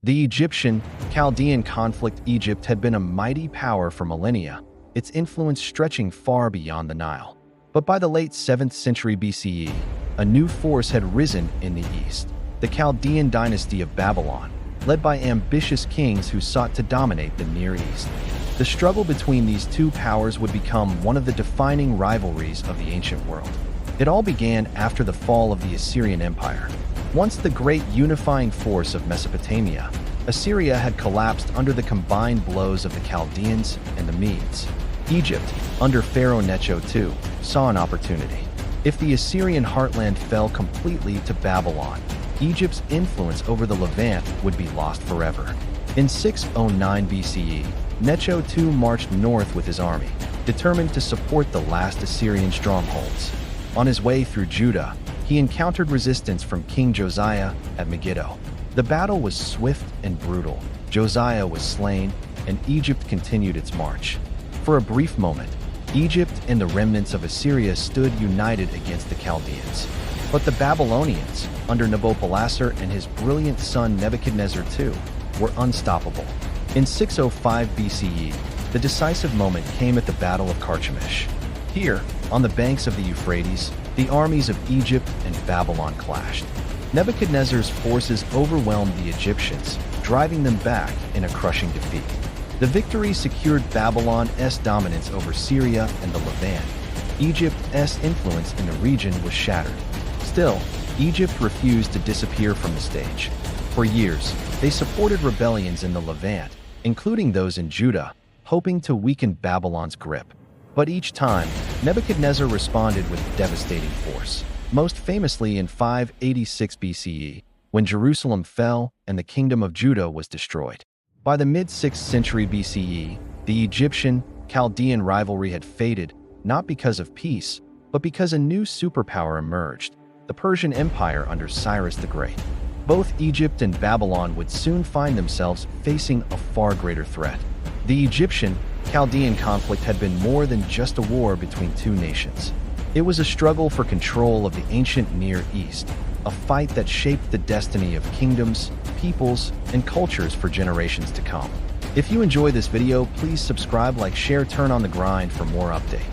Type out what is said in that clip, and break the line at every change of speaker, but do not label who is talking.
The Egyptian-Chaldean conflict. Egypt had been a mighty power for millennia, its influence stretching far beyond the Nile. But by the late 7th century BCE, a new force had risen in the east, the Chaldean dynasty of Babylon, led by ambitious kings who sought to dominate the Near East. The struggle between these two powers would become one of the defining rivalries of the ancient world. It all began after the fall of the Assyrian Empire. Once the great unifying force of Mesopotamia, Assyria had collapsed under the combined blows of the Chaldeans and the Medes. Egypt, under Pharaoh Necho II, saw an opportunity. If the Assyrian heartland fell completely to Babylon, Egypt's influence over the Levant would be lost forever. In 609 BCE, Necho II marched north with his army, determined to support the last Assyrian strongholds. On his way through Judah, he encountered resistance from King Josiah at Megiddo. The battle was swift and brutal. Josiah was slain, and Egypt continued its march. For a brief moment, Egypt and the remnants of Assyria stood united against the Chaldeans. But the Babylonians, under Nabopolassar and his brilliant son Nebuchadnezzar II, were unstoppable. In 605 BCE, the decisive moment came at the Battle of Carchemish. Here, on the banks of the Euphrates, the armies of Egypt and Babylon clashed. Nebuchadnezzar's forces overwhelmed the Egyptians, driving them back in a crushing defeat. The victory secured Babylon's dominance over Syria and the Levant. Egypt's influence in the region was shattered. Still, Egypt refused to disappear from the stage. For years, they supported rebellions in the Levant, including those in Judah, hoping to weaken Babylon's grip. But each time, Nebuchadnezzar responded with devastating force, most famously in 586 BCE, when Jerusalem fell and the kingdom of Judah was destroyed. By the mid-6th century BCE, the Egyptian-Chaldean rivalry had faded, not because of peace, but because a new superpower emerged, the Persian Empire under Cyrus the Great. Both Egypt and Babylon would soon find themselves facing a far greater threat. The Egyptian-Chaldean conflict had been more than just a war between two nations. It was a struggle for control of the ancient Near East, a fight that shaped the destiny of kingdoms, peoples, and cultures for generations to come. If you enjoy this video, please subscribe, like, share, turn on the grind for more updates.